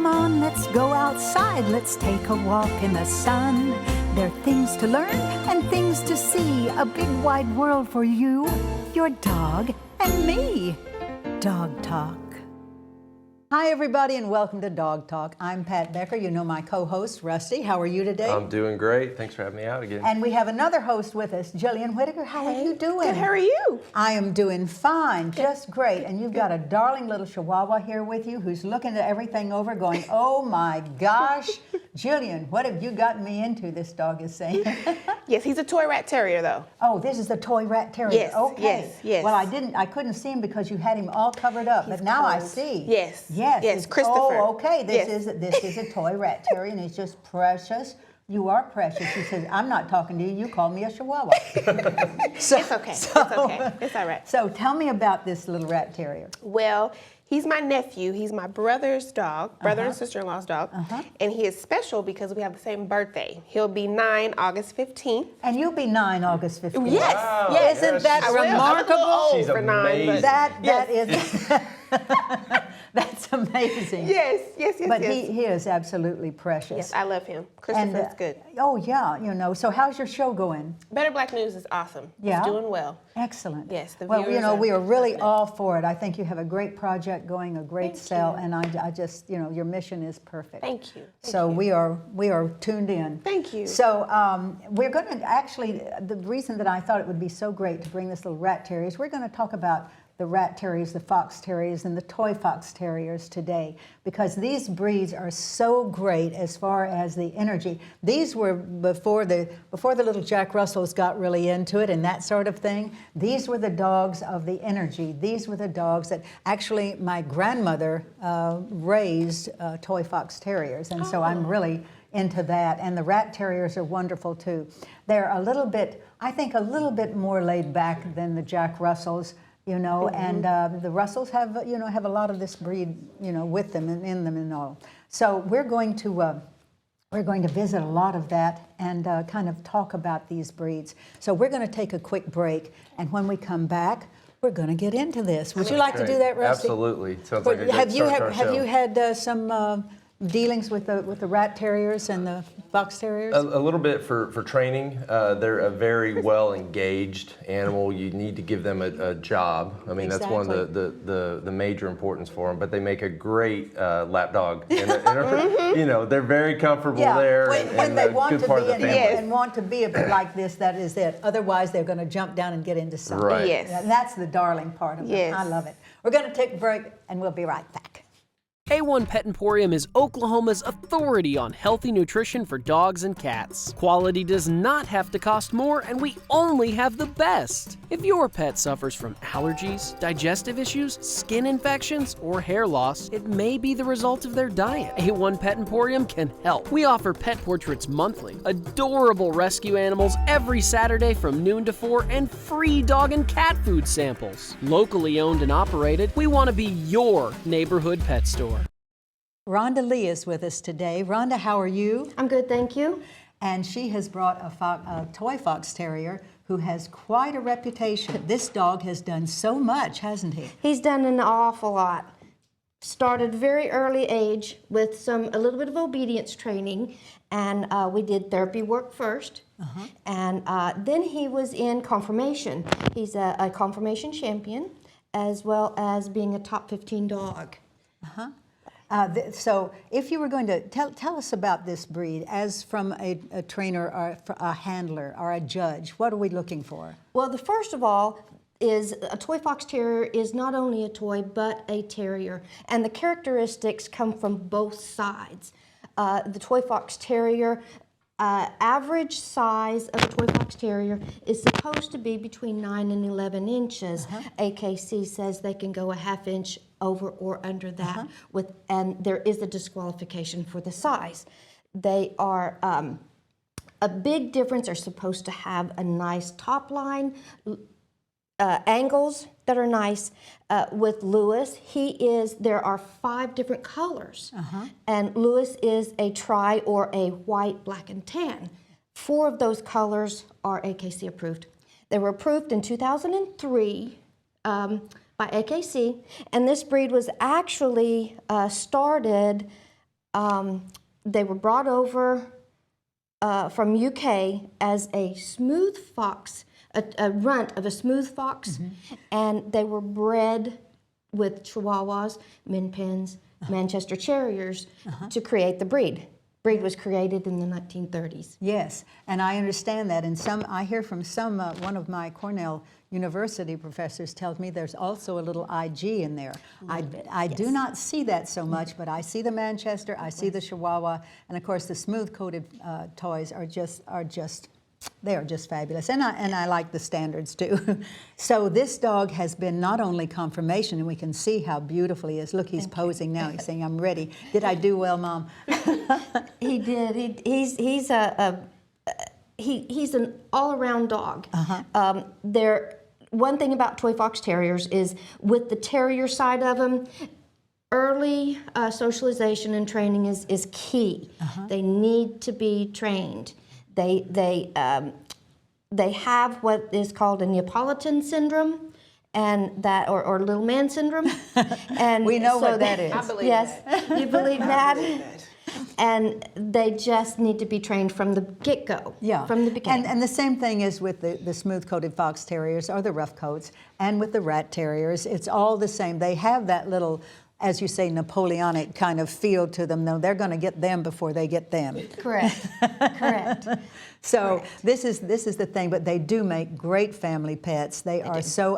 Come on, let's go outside. Let's take a walk in the sun. There are things to learn and things to see. A big wide world for you, your dog, and me. Dog Talk. Hi, everybody, and welcome to Dog Talk. I'm Pat Becker. You know my co-host, Rusty. How are you today? I'm doing great. Thanks for having me out again. And we have another host with us, Jillian Whitaker. How are you doing? Good. How are you? I am doing fine, just great. And you've got a darling little Chihuahua here with you who's looking at everything over going, oh my gosh, Jillian, what have you gotten me into, this dog is saying. Yes, he's a toy rat terrier though. Oh, this is the toy rat terrier. Yes, okay. yes. Well, I couldn't see him because you had him all covered up, but now I see. Yes. Yes, Christopher. Oh, okay. This is a toy rat terrier, and he's just precious. You are precious. She says, I'm not talking to you. You call me a Chihuahua. It's okay. It's okay. It's all right. So tell me about this little rat terrier. Well, he's my nephew. He's my brother and sister-in-law's dog. And he is special because we have the same birthday. He'll be 9 August 15th. And you'll be 9 August 15th. Yes. Wow. Yes. Isn't that remarkable? She's for 9. amazing. That is... That's amazing. Yes. But he is absolutely precious. Yes, I love him. Christopher's good. Oh, yeah, you know. So how's your show going? Better Black News is awesome. Yeah? It's doing well. Excellent. Yes, the well, you viewers know, we are really loving it. all for it. I think you have a great project going, a great Thank sell, you. and I just, you know, your mission is perfect. Thank you. So we are tuned in. Thank you. So we're going to actually, the reason that I thought it would be so great to bring this little rat terrier is we're going to talk about the rat terriers, the fox terriers, and the toy fox terriers today, because these breeds are so great as far as the energy. These were before the little Jack Russells got really into it and that sort of thing. These were the dogs of the energy. These were the dogs that actually my grandmother raised toy fox terriers, and so I'm really into that. And the rat terriers are wonderful too. They're a little bit, I think, a little bit more laid back than the Jack Russells. You know, and the Russells have, you know, have a lot of this breed, you know, with them and in them and all. So we're going to visit a lot of that and kind of talk about these breeds. So we're going to take a quick break, and when we come back, we're going to get into this. Would you like to do that, Rusty? Absolutely. Sounds like a good start to our show. Have you had some dealings with the rat terriers and the fox terriers? A little bit for training. They're a very well engaged animal. You need to give them a job. I mean, that's one of the major importance for them. But they make a great lap dog. And you know, they're very comfortable there. When they want to be and want to be a bit like this, that is it. Otherwise, they're going to jump down and get into something. Right. Yes. And that's the darling part of it. I love it. We're going to take a break, and we'll be right back. A1 Pet Emporium is Oklahoma's authority on healthy nutrition for dogs and cats. Quality does not have to cost more, and we only have the best. If your pet suffers from allergies, digestive issues, skin infections, or hair loss, it may be the result of their diet. A1 Pet Emporium can help. We offer pet portraits monthly, adorable rescue animals every Saturday from noon to 4, and free dog and cat food samples. Locally owned and operated, we want to be your neighborhood pet store. Rhonda Lee is with us today. Rhonda, how are you? I'm good, thank you. And she has brought a toy fox terrier who has quite a reputation. This dog has done so much, hasn't he? He's done an awful lot. Started very early age with a little bit of obedience training, and we did therapy work first. And then he was in confirmation. He's a confirmation champion, as well as being a top 15 dog. So if you were going to tell us about this breed as from a trainer or a handler or a judge, what are we looking for? Well, the first of all is a toy fox terrier is not only a toy but a terrier, and the characteristics come from both sides. The toy fox terrier, average size of a toy fox terrier is supposed to be between 9 and 11 inches. AKC says they can go a half inch over or under that, and there is a disqualification for the size. They are a big difference. Are supposed to have a nice top line, angles that are nice. With Lewis, there are 5 different colors, and Lewis is a tri or a white, black, and tan. 4 of those colors are AKC approved. They were approved in 2003 by AKC, and this breed was actually started They were brought over from UK as a smooth fox, a runt of a smooth fox, and they were bred with Chihuahuas, Min Pins, Manchester Terriers to create the breed. Breed was created in the 1930s. Yes, and I understand that. And I hear from some, one of my Cornell University professors tells me there's also a little IG in there. I do not see that so much, but I see the Manchester, I see the Chihuahua, and of course the smooth-coated toys are just they are just fabulous, and I like the standards too. So this dog has been not only confirmation, and we can see how beautiful he is. Look, he's posing now. He's saying, "I'm ready." Did I do well, Mom? He did. He's an all-around dog. One thing about toy fox terriers is with the terrier side of them, early socialization and training is key. They need to be trained. They have what is called a Neapolitan syndrome, and that or little man syndrome. And we know so what that is. I believe yes, that. you believe that? And they just need to be trained from the get-go, from the beginning. And the same thing is with the smooth-coated fox terriers or the rough coats, and with the rat terriers. It's all the same. They have that little, as you say, Napoleonic kind of feel to them. No, they're going to get them before they get them. Correct. Correct. So this is the thing, but they do make great family pets. They are so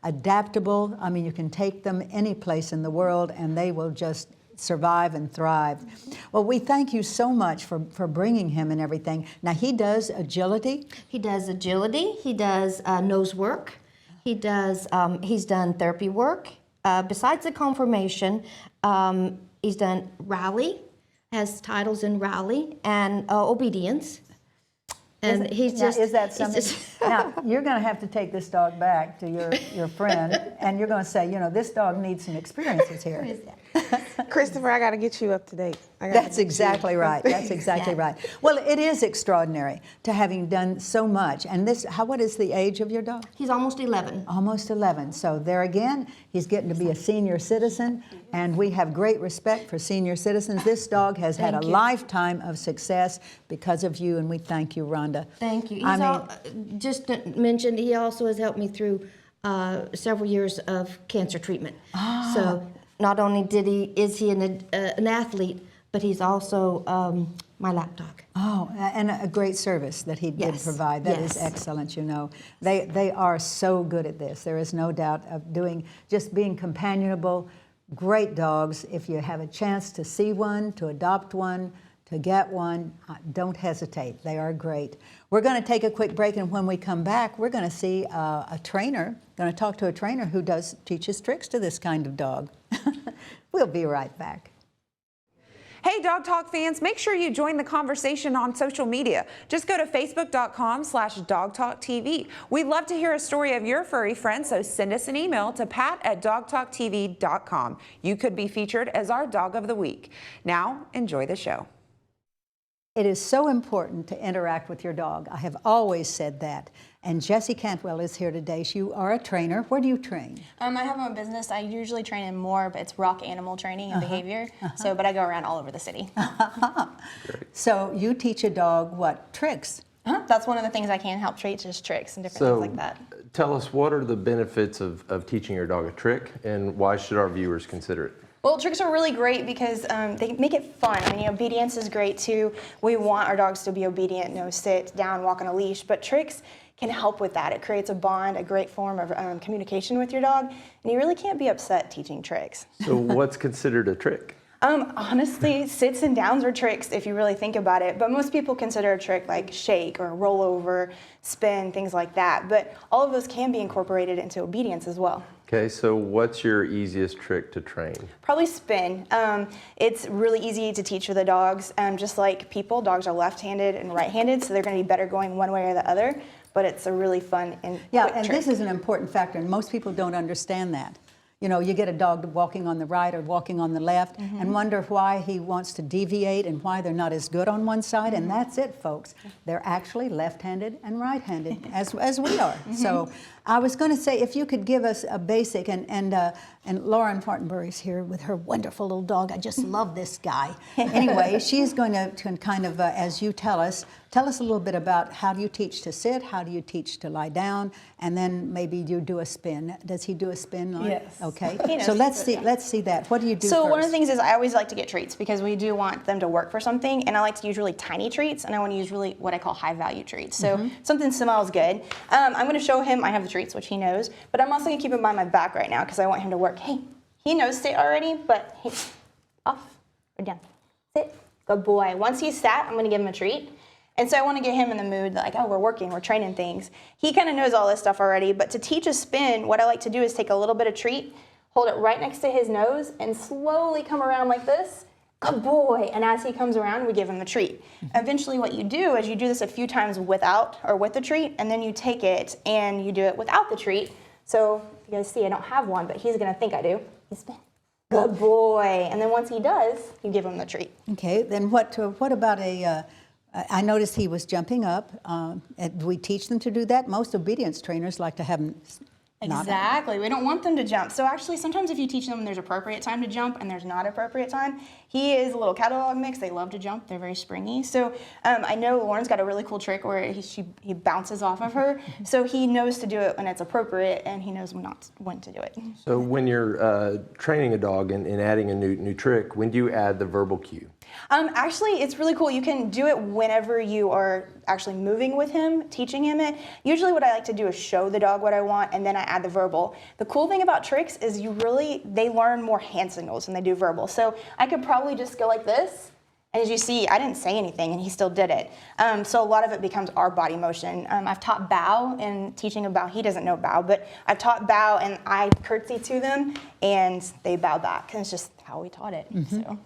adaptable. I mean, you can take them any place in the world, and they will just survive and thrive. Well, we thank you so much for bringing him and everything. Now, he does agility. He does agility. He does nose work. He does. He's done therapy work. Besides the conformation, he's done rally, has titles in rally and obedience. And Is that something? Now, you're going to have to take this dog back to your friend, and you're going to say, this dog needs some experiences here. Who is that? Christopher, I got to get you up to date. That's exactly right. That's exactly right. Well, it is extraordinary to having done so much. And what is the age of your dog? He's almost 11. Almost 11. So there again, he's getting to be a senior citizen, and we have great respect for senior citizens. This dog has had a lifetime of success because of you, and we thank you, Rhonda. Thank you. Just to mention, he also has helped me through several years of cancer treatment. So not only is he an athlete, but he's also my lap dog. Oh, and a great service that he did provide. That is excellent, They are so good at this. There is no doubt of just being companionable. Great dogs. If you have a chance to see one, to adopt one, to get one, don't hesitate. They are great. We're going to take a quick break, and when we come back, we're going to see a trainer, going to talk to a trainer who teaches tricks to this kind of dog. We'll be right back. Hey, Dog Talk fans, make sure you join the conversation on social media. Just go to facebook.com/dogtalktv. We'd love to hear a story of your furry friend, so send us an email to pat@dogtalktv.com. You could be featured as our Dog of the Week. Now, enjoy the show. It is so important to interact with your dog. I have always said that. And Jessie Cantwell is here today. You are a trainer. Where do you train? I have my own business. I usually train in Moore, but it's rock animal training and behavior. But I go around all over the city. So you teach a dog what? Tricks? That's one of the things I can help teach, is tricks and different things like that. Tell us, what are the benefits of teaching your dog a trick, and why should our viewers consider it? Well, tricks are really great because they make it fun. I mean, obedience is great too. We want our dogs to be obedient, sit down, walk on a leash, but tricks can help with that. It creates a bond, a great form of communication with your dog, and you really can't be upset teaching tricks. So what's considered a trick? Honestly, sits and downs are tricks if you really think about it, but most people consider a trick like shake or roll over, spin, things like that, but all of those can be incorporated into obedience as well. Okay, so what's your easiest trick to train? Probably spin. It's really easy to teach for the dogs. Just like people, dogs are left-handed and right-handed, so they're going to be better going one way or the other, but it's a really fun and quick trick. This is an important factor, and most people don't understand that. You get a dog walking on the right or walking on the left and wonder why he wants to deviate and why they're not as good on one side, and that's it, folks. They're actually left-handed and right-handed, as we are. So I was going to say, if you could give us a basic, and And Lauren Fortenberry's here with her wonderful little dog. I just love this guy. Anyway, she's going to kind of, as you tell us a little bit about how do you teach to sit, how do you teach to lie down, and then maybe you do a spin. Does he do a spin, Lauren? Yes. Okay. He knows So let's to do see. it. Let's see that. What do you do So first? one of the things is I always like to get treats because we do want them to work for something, and I like to use really tiny treats, and I want to use really what I call high value treats. So something smells good. I'm going to show him I have the treats, which he knows, but I'm also going to keep him by my back right now because I want him to work. Hey, he knows sit already, but hey, off or down. Sit. Good boy. Once he's sat, I'm going to give him a treat. And so I want to get him in the mood that, like, oh, we're working, we're training things. He kind of knows all this stuff already, but to teach a spin, what I like to do is take a little bit of treat, hold it right next to his nose, and slowly come around like this. Good boy. And as he comes around, we give him the treat. Eventually what you do is you do this a few times without or with the treat, and then you take it and you do it without the treat. So you guys see I don't have one, but he's going to think I do. You spin. Good boy. And then once he does, you give him the treat. Okay. Then what about a? I noticed he was jumping up. Do we teach them to do that? Most obedience trainers like to have them. Exactly. We don't want them to jump. So actually, sometimes if you teach them there's appropriate time to jump and there's not appropriate time, he is a little cattle dog mix. They love to jump. They're very springy. So I know Lauren's got a really cool trick where he bounces off of her. So he knows to do it when it's appropriate, and he knows when to do it. So when you're training a dog and adding a new trick, when do you add the verbal cue? Actually, it's really cool. You can do it whenever you are actually moving with him, teaching him it. Usually what I like to do is show the dog what I want, and then I add the verbal. The cool thing about tricks is they learn more hand signals than they do verbal. So I could probably just go like this, and as you see, I didn't say anything, and he still did it. So a lot of it becomes our body motion. I've taught bow and teaching about, he doesn't know bow, but I've taught bow, and I curtsy to them, and they bow back. And it's just how we taught it. So.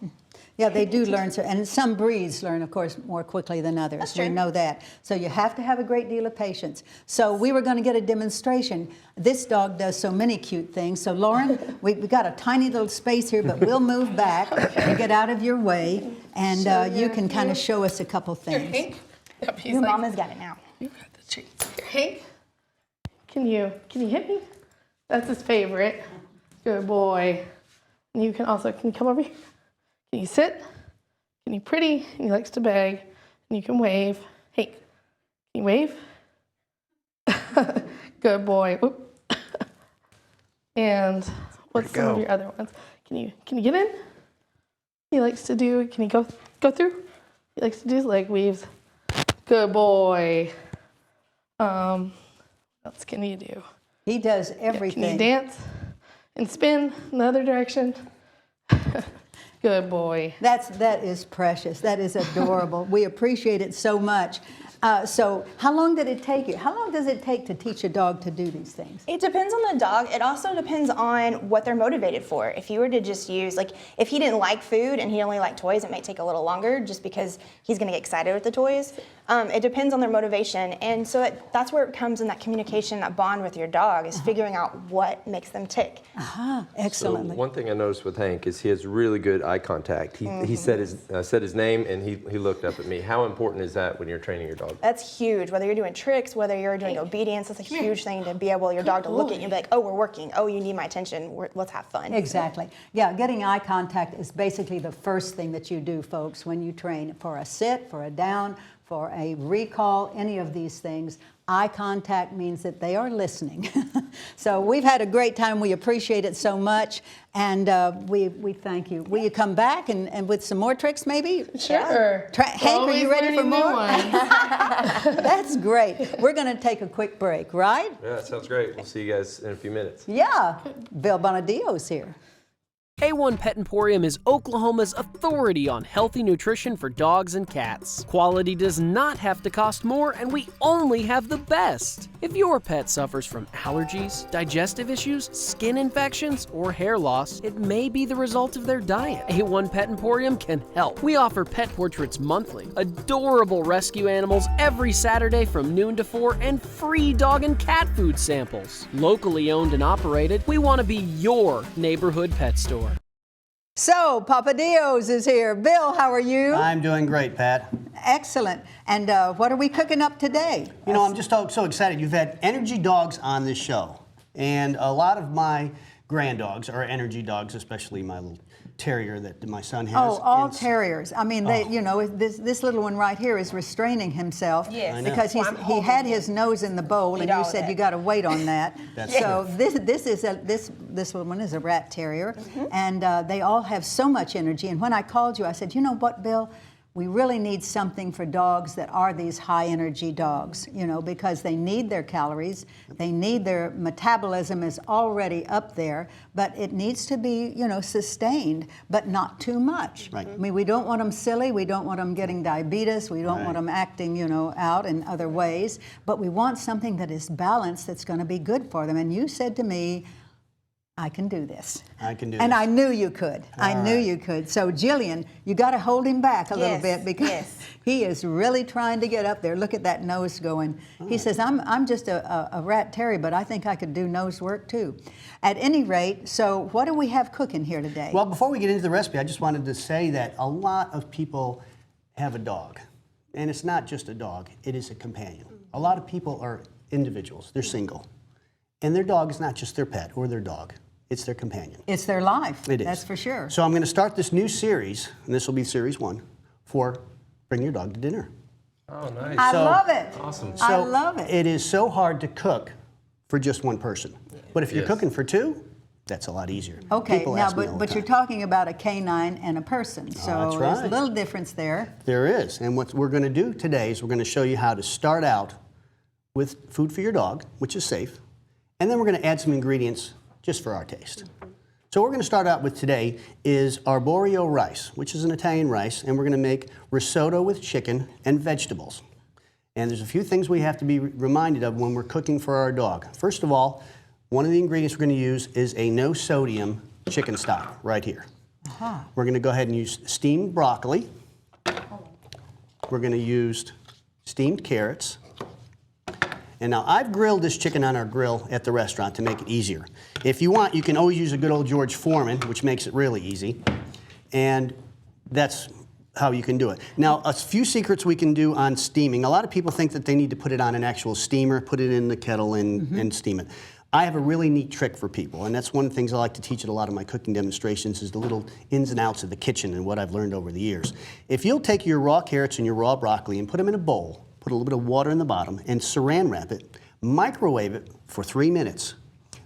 Yeah, they do learn, and some breeds learn, of course, more quickly than others. That's true. We know that. So you have to have a great deal of patience. So we were going to get a demonstration. This dog does so many cute things. So Lauren, we got a tiny little space here, but we'll move back and get out of your way, and you can kind of show us a couple things. Hank? Yep, he's Your like, mama's got it now. you got the treats. Here, Hank, can you hit me? That's his favorite. Good boy. And you can you come over here? Can you sit? Can you pretty? And he likes to beg. And you can wave. Hank, can you wave? Good boy. Whoop. And what's some of your other ones? Can you get in? He likes to do, can he go through? He likes to do his leg weaves. Good boy. What else can you do? He does everything. Can you dance and spin in the other direction? Good boy. That is precious. That is adorable. We appreciate it so much. So how long did it take you? How long does it take to teach a dog to do these things? It depends on the dog. It also depends on what they're motivated for. If you were to just use, like, if he didn't like food and he only liked toys, it might take a little longer just because he's going to get excited with the toys. It depends on their motivation. And so that's where it comes in that communication, that bond with your dog, is figuring out what makes them tick. Excellently. So one thing I noticed with Hank is he has really good eye contact. He said his name and he looked up at me. How important is that when you're training your dog? That's huge. Whether you're doing tricks, whether you're doing obedience, that's a huge thing to be able your dog to look at you and be like, oh, we're working. Oh, you need my attention. Let's have fun. Exactly. Yeah, getting eye contact is basically the first thing that you do, folks, when you train for a sit, for a down, for a recall, any of these things. Eye contact means that they are listening. So we've had a great time. We appreciate it so much, and we thank you. Will you come back and with some more tricks, maybe? Sure. Hank, are you ready for Always learning new more? ones. That's great. We're going to take a quick break, right? Yeah, that sounds great. We'll see you guys in a few minutes. Yeah. Bill Bonadio's here. A1 Pet Emporium is Oklahoma's authority on healthy nutrition for dogs and cats. Quality does not have to cost more, and we only have the best. If your pet suffers from allergies, digestive issues, skin infections, or hair loss, it may be the result of their diet. A1 Pet Emporium can help. We offer pet portraits monthly, adorable rescue animals every Saturday from noon to 4, and free dog and cat food samples. Locally owned and operated, we want to be your neighborhood pet store. So, Papa Dio's is here. Bill, how are you? I'm doing great, Pat. Excellent. And what are we cooking up today? I'm just so excited. You've had energy dogs on this show, and a lot of my grand dogs, or energy dogs, especially my little terrier that my son has. Oh, all And terriers. I mean, they, you know, this little one right here is restraining himself because he had his nose in the bowl, and you said you got to wait on that. So this one is a rat terrier, and they all have so much energy. And when I called you, I said, you know what, Bill? We really need something for dogs that are these high energy dogs, you know, because they need their calories, they need their metabolism is already up there, but it needs to be, you know, sustained, but not too much. Right. I mean, we don't want them silly, we don't want them getting diabetes, we don't want them acting, you know, out in other ways, but we want something that is balanced that's going to be good for them. And you said to me, I can do this. I can do and this. I knew you could. I knew you could. So Jillian, you got to hold him back a little bit because he is really trying to get up there. Look at that nose going. He says, I'm just a rat terrier, but I think I could do nose work too. At any rate, so what do we have cooking here today? Well, before we get into the recipe, I just wanted to say that a lot of people have a dog. And it's not just a dog, it is a companion. A lot of people are individuals, they're single. And their dog is not just their pet or their dog. It's their companion. It's their life. It is. That's for sure. So I'm going to start this new series, and this will be series 1, for Bring Your Dog to Dinner. Oh, nice. I love it. Awesome. So I love it. It is so hard to cook for just one person. But if you're cooking for 2, that's a lot easier. Okay, People now, ask me all the but you're time. talking about a canine and a person. So that's there's a right. little difference there. There is. And what we're going to do today is we're going to show you how to start out with food for your dog, which is safe. And then we're going to add some ingredients just for our taste. So what we're going to start out with today is arborio rice, which is an Italian rice, and we're going to make risotto with chicken and vegetables. And there's a few things we have to be reminded of when we're cooking for our dog. First of all, one of the ingredients we're going to use is a no-sodium chicken stock right here. We're going to go ahead and use steamed broccoli. We're going to use steamed carrots. And now I've grilled this chicken on our grill at the restaurant to make it easier. If you want, you can always use a good old George Foreman, which makes it really easy. And that's how you can do it. Now, a few secrets we can do on steaming. A lot of people think that they need to put it on an actual steamer, put it in the kettle and steam it. I have a really neat trick for people, and that's one of the things I like to teach at a lot of my cooking demonstrations is the little ins and outs of the kitchen and what I've learned over the years. If you'll take your raw carrots and your raw broccoli and put them in a bowl, put a little bit of water in the bottom, and saran wrap it, microwave it for 3 minutes.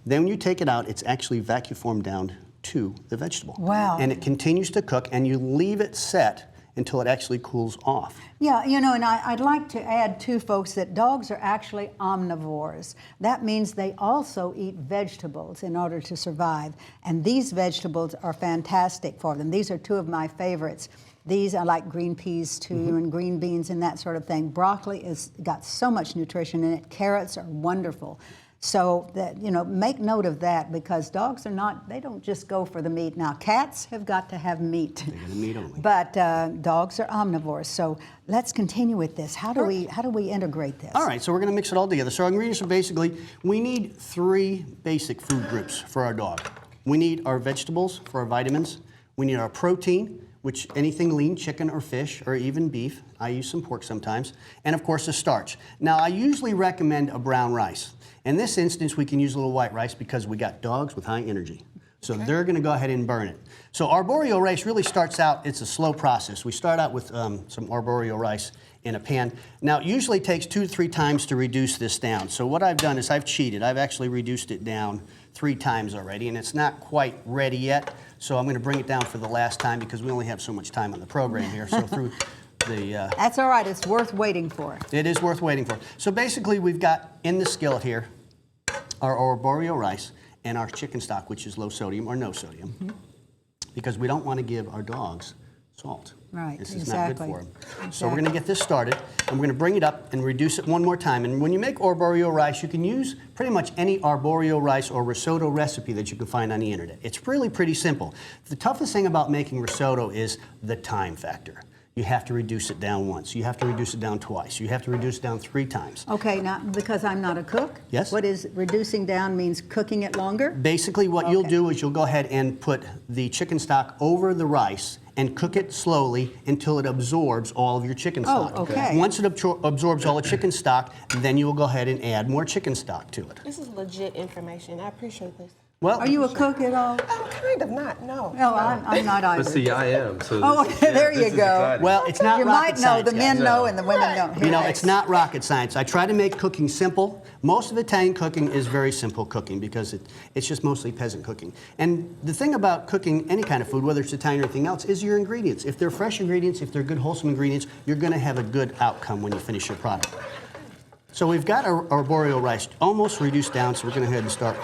Then when you take it out, it's actually vacuum formed down to the vegetable. Wow. And it continues to cook, and you leave it set until it actually cools off. Yeah, you know, and I'd like to add too, folks, that dogs are actually omnivores. That means they also eat vegetables in order to survive. And these vegetables are fantastic for them. These are 2 of my favorites. These I like green peas too, and green beans and that sort of thing. Broccoli has got so much nutrition in it. Carrots are wonderful. So that, you know, make note of that because dogs are not, they don't just go for the meat. Now, cats have got to have meat. They get meat only. But dogs are omnivores. So let's continue with this. How do we integrate this? All right, so we're going to mix it all together. So our ingredients are basically, we need 3 basic food groups for our dog. We need our vegetables for our vitamins. We need our protein, which anything lean, chicken or fish or even beef. I use some pork sometimes. And of course the starch. Now I usually recommend a brown rice. In this instance we can use a little white rice because we got dogs with high energy. So they're gonna go ahead and burn it. So arborio rice really starts out, it's a slow process. We start out with some arborio rice in a pan. Now it usually takes 2 to 3 times to reduce this down. So what I've done is I've cheated. I've actually reduced it down 3 times already and it's not quite ready yet. So I'm going to bring it down for the last time because we only have so much time on the program here. So through the... That's all right. It's worth waiting for. It is worth waiting for. So basically we've got in the skillet here our arborio rice and our chicken stock, which is low sodium or no sodium, because we don't want to give our dogs salt. Right, This is exactly. not good for them. So we're going to get this started, and we're going to bring it up and reduce it one more time. And when you make arborio rice, you can use pretty much any arborio rice or risotto recipe that you can find on the internet. It's really pretty simple. The toughest thing about making risotto is the time factor. You have to reduce it down once. You have to reduce it down twice. You have to reduce it down 3 times. Okay, now because I'm not a cook, Yes? what is reducing down means cooking it longer? Basically what you'll do is you'll go ahead and put the chicken stock over the rice and cook it slowly until it absorbs all of your chicken stock. okay. Once it absorbs all the chicken stock, then you will go ahead and add more chicken stock to it. This is legit information. I appreciate this. Well, Are you a cook at all? I'm kind of not, no. No, I'm not either. But see, I am. So Oh, this is- there this you is go. exciting. well, it's not You rocket might know, science, the guys. men know and the women don't. You know, it's not rocket science. I try to make cooking simple. Most of Italian cooking is very simple cooking because it's just mostly peasant cooking. And the thing about cooking any kind of food, whether it's Italian or anything else, is your ingredients. If they're fresh ingredients, if they're good, wholesome ingredients, you're going to have a good outcome when you finish your product. So we've got our arboreal rice almost reduced down, so we're going to go ahead and start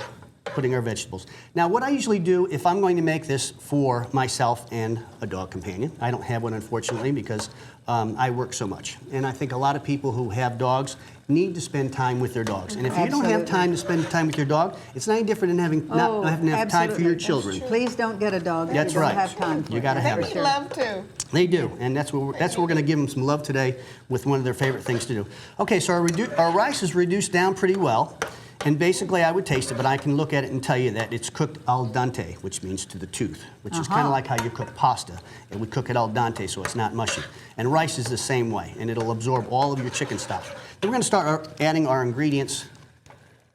putting our vegetables. Now, what I usually do if I'm going to make this for myself and a dog companion, I don't have one unfortunately because I work so much. And I think a lot of people who have dogs need to spend time with their dogs. And if you don't have time to spend time with your dog, it's not any different than having not having enough time for your children. Please don't get a dog if That's you don't right. have time for You it. got to have They it. would love to. They do, and that's what we're going to give them some love today with one of their favorite things to do. Okay, so our rice is reduced down pretty well, and basically I would taste it, but I can look at it and tell you that it's cooked al dente, which means to the tooth, which is kind of like how you cook pasta. And we cook it al dente so it's not mushy. And rice is the same way, and it'll absorb all of your chicken stock. Then we're going to start adding our ingredients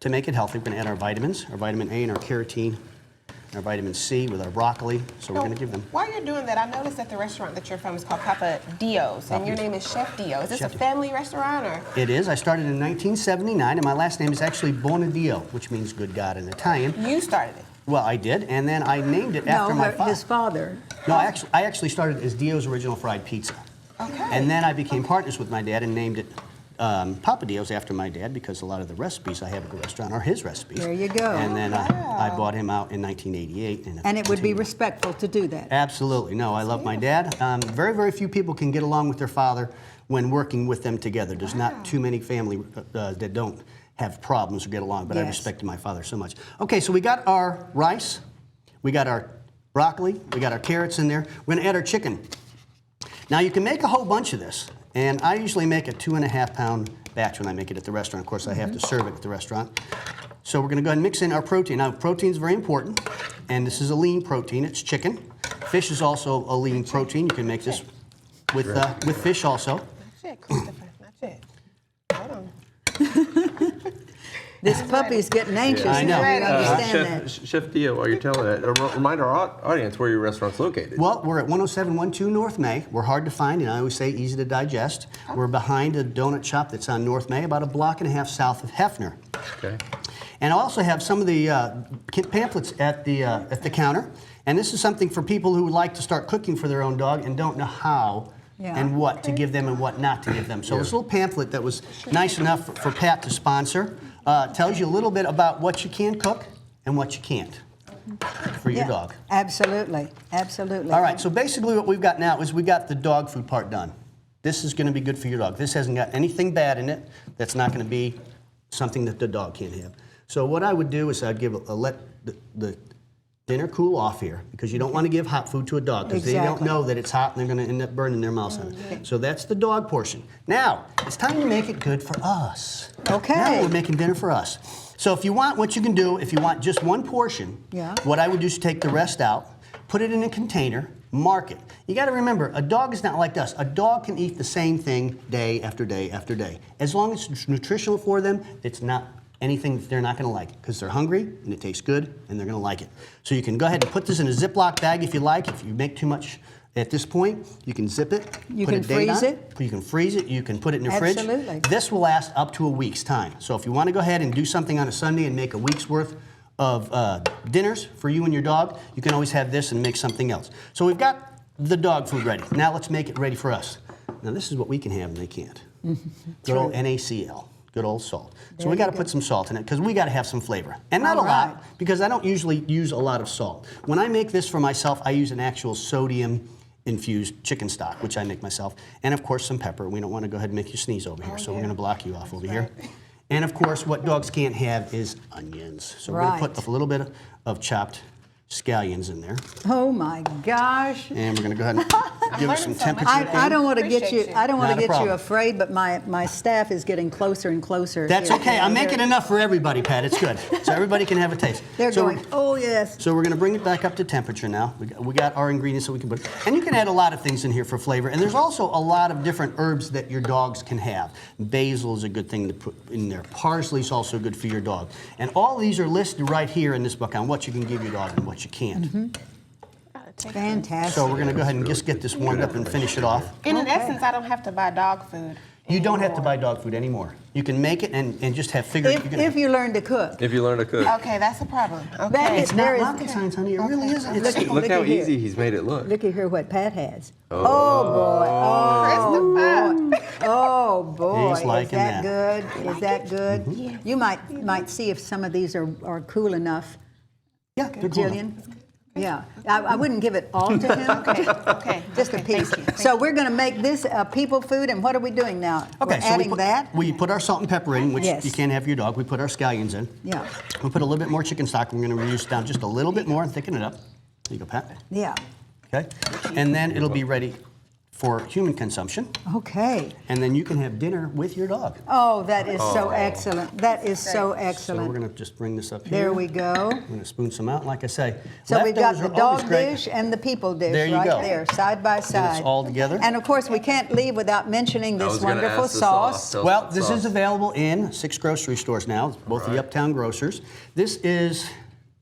to make it healthy. We're going to add our vitamins, our vitamin A and our carotene, our vitamin C with our broccoli, so we're going to give them. While you're doing that, I noticed that the restaurant that you're from is called Papa Dio's, and your name is Chef Dio. Is this Chef a family restaurant or? It is. I started in 1979, and my last name is actually Bonadio, which means good God in Italian. You started it. Well, I did, and then I named it after my father. his father. No, I actually started as Dio's Original Fried Pizza. Okay. And then I became partners with my dad and named it Papa Dio's after my dad because a lot of the recipes I have at the restaurant are his recipes. There you go. And then I bought him out in 1988. And it would be continued. respectful to do that. Absolutely. No, I love my dad. Very, very few people can get along with their father when working with them together. There's not too many family that don't have problems or get along, but I Yes. respected my father so much. Okay, so we got our rice, we got our broccoli, we got our carrots in there. We're gonna add our chicken. Now you can make a whole bunch of this, and I usually make a 2.5 pound batch when I make it at the restaurant. Of course, I have to serve it at the restaurant. So we're gonna go ahead and mix in our protein. Now, protein is very important, and this is a lean protein. It's chicken. Fish is also a lean protein. You can make this with fish also. Not yet, Christopher. Not yet. Hold on. This puppy's getting anxious. I know. Now we understand that. Chef Dio, while you're telling that, remind our audience where your restaurant's located. Well, we're at 10712 North May. We're hard to find, and I always say easy to digest. We're behind a donut shop that's on North May, about a block and a half south of Hefner. Okay. And I also have some of the pamphlets at the counter. And this is something for people who would like to start cooking for their own dog and don't know how and what to give them and what not to give them. So this little pamphlet that was nice enough for Pat to sponsor tells you a little bit about what you can cook and what you can't for your dog. Absolutely, absolutely. All right, so basically what we've got now is we got the dog food part done. This is going to be good for your dog. This hasn't got anything bad in it that's not going to be something that the dog can't have. So what I would do is I'd let the dinner cool off here because you don't want to give hot food to a dog because they don't Exactly. know that it's hot and they're going to end up burning their mouths on it. So that's the dog portion. Now, it's time to make it good for us. Okay. Now we're making dinner for us. So if you want, what you can do, if you want just one portion, what I would do is take the rest out, put it in a container, mark it. You got to remember, a dog is not like us. A dog can eat the same thing day after day after day. As long as it's nutritional for them, it's not anything that they're not going to like because they're hungry and it tastes good and they're going to like it. So you can go ahead and put this in a Ziploc bag if you like. If you make too much at this point, you can zip it. You put can a date freeze on it. You can freeze it. You can put it in your fridge. Absolutely. This will last up to a week's time. So if you want to go ahead and do something on a Sunday and make a week's worth of dinners for you and your dog, you can always have this and make something else. So we've got the dog food ready. Now let's make it ready for us. Now this is what we can have and they can't. Good old NaCl. Good old salt. So we got to put some salt in it because we got to have some flavor. And not a lot because I don't usually use a lot of salt. When I make this for myself, I use an actual sodium infused chicken stock, which I make myself. And of course some pepper. We don't want to go ahead and make you sneeze over here, so we're going to block you off over here. And of course what dogs can't have is onions. So we're going to put a little bit of chopped scallions in there. Oh my gosh. And we're going to go ahead and give us some temperature. I don't want to get you. Appreciate I don't want Not to a get you problem. afraid, but my staff is getting closer and closer. That's here. okay. I'm making enough for everybody, Pat. It's good. So everybody can have a taste. They're So going. Oh yes. So we're going to bring it back up to temperature now. We got our ingredients so we can put, and you can add a lot of things in here for flavor. And there's also a lot of different herbs that your dogs can have. Basil is a good thing to put in there. Parsley is also good for your dog. And all these are listed right here in this book on what you can give your dog and what you can't. Fantastic. So we're going to go ahead and just get this warmed up and finish it off. And in essence, I don't have to buy dog food. You don't have to buy dog food anymore. You can make it and just have figured. If you learn to cook. If you learn to cook. Okay, that's a problem. That Okay. is- It's not there is- rocket science, honey. It really isn't. It's, Look how at here. easy he's made it look. Look at here what Pat has. Oh, boy. Oh boy. Oh boy. He's Is liking that that. good? Is that good? You might see if some of these are cool enough, yeah, they're cool. Jillian. Yeah, I wouldn't give it all to him. Okay. Just a piece. So we're going to make this people food, and what are we doing now? Okay, we're so adding that. we put our salt and pepper in, which Yes. you can't have for your dog. We put our scallions in. Yeah. We put a little bit more chicken stock. We're going to reduce down just a little bit more and thicken it up. There you go, Pat. Yeah. Okay, and then it'll be ready for human consumption, Okay. and then you can have dinner with your dog. Oh, that is so excellent. That is so So we're excellent. going to just bring this up here. There we go. I'm going to spoon some out, like I say. So we've got leftovers the are always dog great. dish and the people dish There you right go. there, side by side. all together. And of course, we can't leave without mentioning I this was gonna wonderful ask the sauce. Tell us Well, about this sauce. is available in 6 grocery stores now, both the Uptown grocers. This is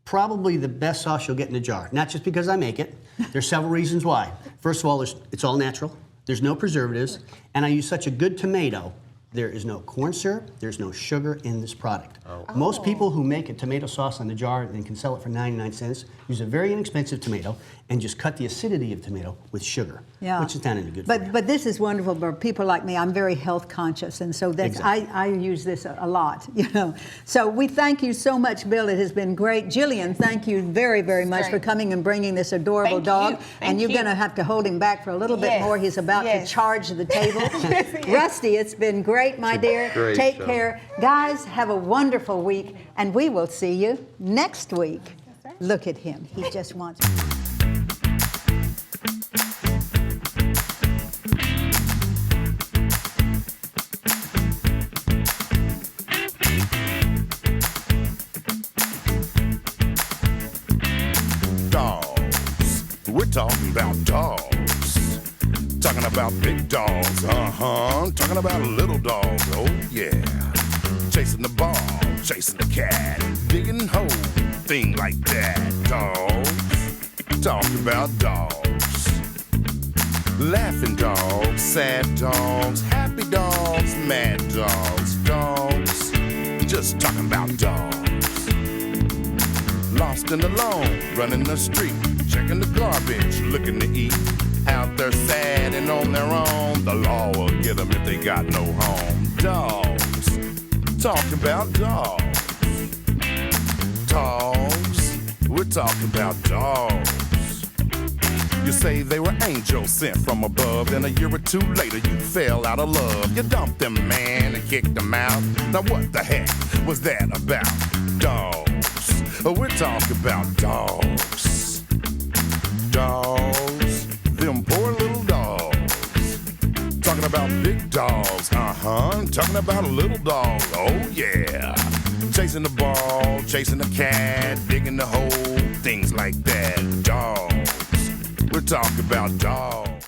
probably the best sauce you'll get in a jar. Not just because I make it. There's several reasons why. First of all, it's all natural. There's no preservatives, and I use such a good tomato. There is no corn syrup, there's no sugar in this product. Most people who make a tomato sauce on the jar and can sell it for 99 cents use a very inexpensive tomato and just cut the acidity of tomato with sugar, Yeah. which is not any good for you. But this is wonderful for people like me. I'm very health conscious, and so that's Exactly. I use this a lot, you know. So we thank you so much, Bill. It has been great. Jillian, thank you very, very much for Great. coming and bringing this adorable Thank dog. you. And Thank you're you. going to have to hold him back for a little bit Yes. more. He's about to Yes. charge the table. Rusty, it's been great, my dear. great Take show. care. Guys, have a wonderful week, and we will see you next week. Look at him. He just wants... Dogs. We're talking about dogs. Talking about big dogs, talking about little dogs, oh yeah. Chasing the ball, chasing the cat, digging holes, thing like that. Dogs. Talking about dogs. Laughing dogs, sad dogs, happy dogs, mad dogs. Dogs. Just talking about dogs. Lost and alone, running the street, checking the garbage, looking to eat. Out there sad and on their own, the law will get them if they got no home. Dogs, talking about dogs. Dogs, we're talking about dogs. You say they were angels sent from above, then a year or two later you fell out of love. You dumped them, man, and kicked them out. Now what the heck was that about? Dogs, we're talking about dogs. Dogs, them poor little dogs. Talking about big dogs, talking about a little dog, oh yeah. Chasing the ball, chasing the cat, digging the hole, things like that. Dogs, we're talking about dogs.